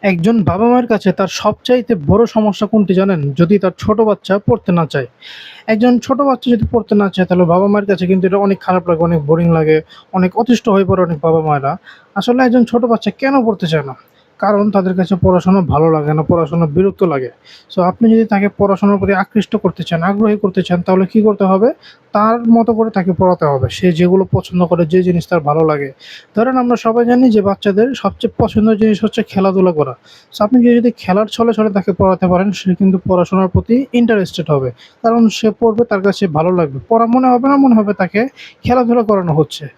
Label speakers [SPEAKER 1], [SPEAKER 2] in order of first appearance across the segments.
[SPEAKER 1] একজন বাবা-মায়ের কাছে তার সবচাইতে বড় সমস্যা কোনটি জানেন? যদি তার ছোট বাচ্চা পড়তে না চায়। একজন ছোট বাচ্চা যদি পড়তে না চায় তাহলে বাবা-মায়ের কাছে কিন্তু এটা অনেক খারাপ লাগে, অনেক বোরিং লাগে, অনেক অতিষ্ঠ হয়ে পড়ে অনেক বাবা-মায়েরা। আসলে একজন ছোট বাচ্চা কেন পড়তে চায় না? কারণ তাদের কাছে পড়াশোনা ভালো লাগে না, পড়াশোনা বিরক্ত লাগে। সো আপনি যদি তাকে পড়াশোনার প্রতি আকৃষ্ট করতে চান, আগ্রহী করতে চান তাহলে কি করতে হবে? তার মতো করে তাকে পড়াতে হবে। সে যেগুলো পছন্দ করে, যে জিনিস তার ভালো লাগে। ধরেন আমরা সবাই জানি যে বাচ্চাদের সবচেয়ে পছন্দের জিনিস হচ্ছে খেলাধুলা করা। সো আপনি যদি খেলার ছলে, ছলে তাকে পড়াতে পারেন সে কিন্তু পড়াশোনার প্রতি ইন্টারেস্টেড হবে। কারণ সে পড়বে, তার কাছে ভালো লাগবে। পড়া মনে হবে না, মনে হবে তাকে খেলাধুলা করানো হচ্ছে।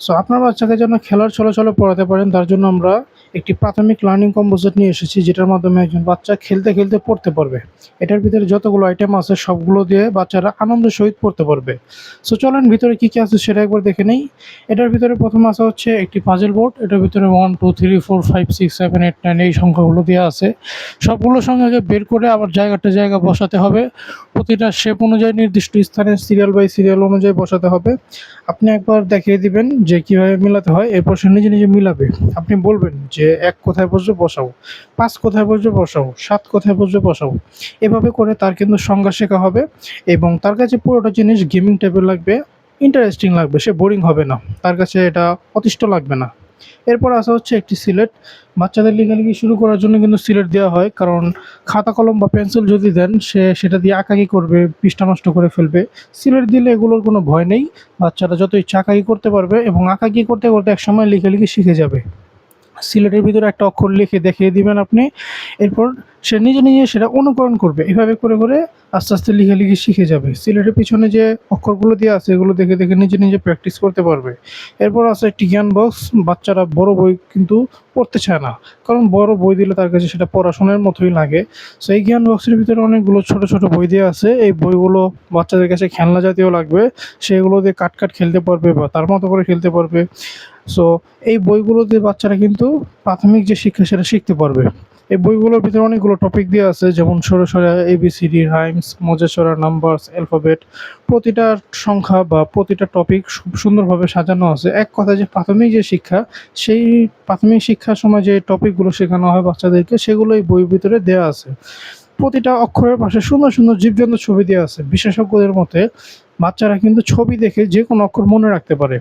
[SPEAKER 1] সো আপনার বাচ্চাকে যেন খেলার ছলে, ছলে পড়াতে পারেন তার জন্য আমরা একটি প্রাথমিক লার্নিং কম্পোজিট নিয়ে এসেছি, যেটার মাধ্যমে একজন বাচ্চা খেলতে, খেলতে পড়তে পারবে। এটার ভিতরে যতগুলো আইটেম আছে সবগুলো দিয়ে বাচ্চারা আনন্দের সহিত পড়তে পারবে। সো চলেন ভিতরে কী, কী আছে সেটা একবার দেখে নেই। এটার ভিতরে প্রথম আছে হচ্ছে একটি পাজল বোর্ড। এটার ভিতরে 1, 2, 3, 4, 5, 6, 7, 8, 9 এই সংখ্যাগুলো দেওয়া আছে। সবগুলোর সংখ্যাকে বের করে আবার জায়গাটা জায়গা বসাতে হবে। প্রতিটা শেপ অনুযায়ী নির্দিষ্ট স্থানে সিরিয়াল বাই সিরিয়াল অনুযায়ী বসাতে হবে। আপনি একবার দেখিয়ে দিবেন যে কীভাবে মিলাতে হয়, এরপর সে নিজে, নিজে মিলাবে। আপনি বলবেন যে ১ কোথায় বসবে বসাও, ৫ কোথায় বসবে বসাও, ৭ কোথায় বসবে বসাও। এভাবে করে তার কিন্তু সংজ্ঞা শেখা হবে এবং তার কাছে পুরোটা জিনিস গেমিং টাইপের লাগবে, ইন্টারেস্টিং লাগবে। সে বোরিং হবে না। তার কাছে এটা অতিষ্ঠ লাগবে না। এরপর আসা হচ্ছে একটি সিলেট। বাচ্চাদের লেখালেখি শুরু করার জন্য কিন্তু সিলেট দেওয়া হয়। কারণ খাতা কলম বা পেন্সিল যদি দেন সে সেটা দিয়ে আঁকাআঁকি করবে, পৃষ্ঠা নষ্ট করে ফেলবে। সিলেট দিলে এগুলোর কোনো ভয় নেই। বাচ্চারা যত ইচ্ছা আঁকাআঁকি করতে পারবে এবং আঁকাআঁকি করতে, করতে একসময় লেখালেখি শিখে যাবে। সিলেটের ভিতরে একটা অক্ষর লিখে দেখিয়ে দিবেন আপনি। এরপর সে নিজে, নিজে সেটা অনুকরণ করবে। এভাবে করে, করে আস্তে, আস্তে লেখালেখি শিখে যাবে। সিলেটের পিছনে যে অক্ষরগুলো দেওয়া আছে এগুলো দেখে, দেখে নিজে, নিজে প্র্যাকটিস করতে পারবে। এরপর আছে একটি জ্ঞান বক্স। বাচ্চারা বড় বই কিন্তু পড়তে চায় না। কারণ বড় বই দিলে তার কাছে সেটা পড়াশোনার মতোই লাগে। সো এই জ্ঞান বক্সের ভিতরে অনেকগুলো ছোট, ছোট বই দেওয়া আছে। এই বইগুলো বাচ্চাদের কাছে খেলনা জাতীয় লাগবে। সে এগুলো দিয়ে কাট, কাট খেলতে পারবে বা তার মতো করে খেলতে পারবে। সো এই বইগুলো দিয়ে বাচ্চারা কিন্তু প্রাথমিক যে শিক্ষা সেটা শিখতে পারবে। এই বইগুলোর ভিতরে অনেকগুলো টপিক দেওয়া আছে, যেমন সরে, সরে ABCD, রাইমস, মজার ছড়া, নাম্বারস, অ্যালফাবেট। প্রতিটা সংখ্যা বা প্রতিটা টপিক খুব সুন্দরভাবে সাজানো আছে। এক কথায় যে প্রাথমিক যে শিক্ষা, সেই প্রাথমিক শিক্ষার সময় যে টপিকগুলো শেখানো হয় বাচ্চাদেরকে সেগুলো এই বইয়ের ভিতরে দেওয়া আছে। প্রতিটা অক্ষরের পাশে সুন্দর, সুন্দর জীবজন্তুর ছবি দেওয়া আছে। বিশেষজ্ঞদের মতে বাচ্চারা কিন্তু ছবি দেখে যেকোনো অক্ষর মনে রাখতে পারে।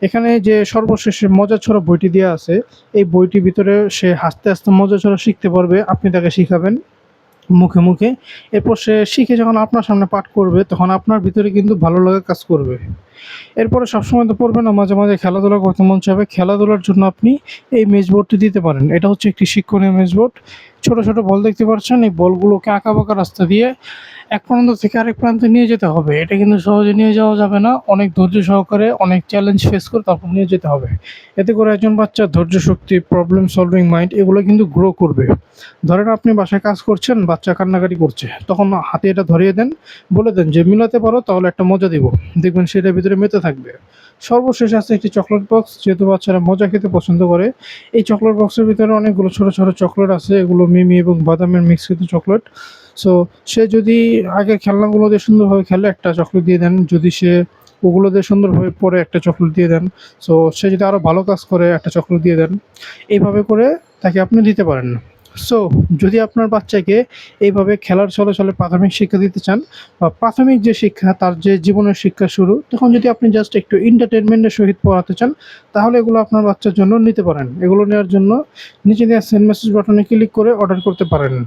[SPEAKER 1] এখানে যে সর্বশেষে মজার ছড়া বইটি দেওয়া আছে, এই বইটির ভিতরে সে হাসতে, হাসতে মজার ছড়া শিখতে পারবে। আপনি তাকে শিখাবেন মুখে, মুখে। এরপর সে শিখে যখন আপনার সামনে পাঠ করবে তখন আপনার ভিতরে কিন্তু ভালো লাগা কাজ করবে। এরপরে সবসময় তো পড়বে না, মাঝে, মাঝে খেলাধুলা করতে মন চাইবে। খেলাধুলার জন্য আপনি এই মেজবোর্ডটি দিতে পারেন। এটা হচ্ছে একটি শিক্ষণীয় মেজবোর্ড। ছোট, ছোট বল দেখতে পাচ্ছেন। এই বলগুলোকে আঁকাবাঁকা রাস্তা দিয়ে এক প্রান্ত থেকে আরেক প্রান্তে নিয়ে যেতে হবে। এটা কিন্তু সহজে নিয়ে যাওয়া যাবে না। অনেক ধৈর্য সহকারে, অনেক চ্যালেঞ্জ ফেস করে তারপর নিয়ে যেতে হবে। এতে করে একজন বাচ্চার ধৈর্য শক্তি, প্রবলেম সলভিং মাইন্ড এগুলো কিন্তু গ্রো করবে। ধরেন আপনি বাসায় কাজ করছেন, বাচ্চা কান্নাকাটি করছে। তখন হাতে এটা ধরিয়ে দেন, বলে দেন যে মিলাতে পারো তাহলে একটা মজা দিব। দেখবেন সেটার ভিতরে মেতে থাকবে। সর্বশেষে আছে একটি চকলেট বক্স। যেহেতু বাচ্চারা মজা খেতে পছন্দ করে, এই চকলেট বক্সের ভিতরে অনেকগুলো ছোট, ছোট চকলেট আছে। এগুলো মিমি এবং বাদামের মিশ্রিত চকলেট। সো সে যদি আগের খেলনাগুলো দিয়ে সুন্দরভাবে খেলে একটা চকলেট দিয়ে দেন। যদি সে ওগুলো দিয়ে সুন্দরভাবে পড়ে একটা চকলেট দিয়ে দেন। সো সে যদি আরও ভালো কাজ করে একটা চকলেট দিয়ে দেন। এইভাবে করে তাকে আপনি দিতে পারেন। সো যদি আপনার বাচ্চাকে এইভাবে খেলার ছলে, ছলে প্রাথমিক শিক্ষা দিতে চান বা প্রাথমিক যে শিক্ষা তার যে জীবনের শিক্ষা শুরু, তখন যদি আপনি জাস্ট একটু এন্টারটেইনমেন্টের সহিত পড়াতে চান তাহলে এগুলো আপনার বাচ্চার জন্য নিতে পারেন। এগুলো নেওয়ার জন্য নিচে দেওয়া সেন্ড মেসেজ বাটনে ক্লিক করে অর্ডার করতে পারেন।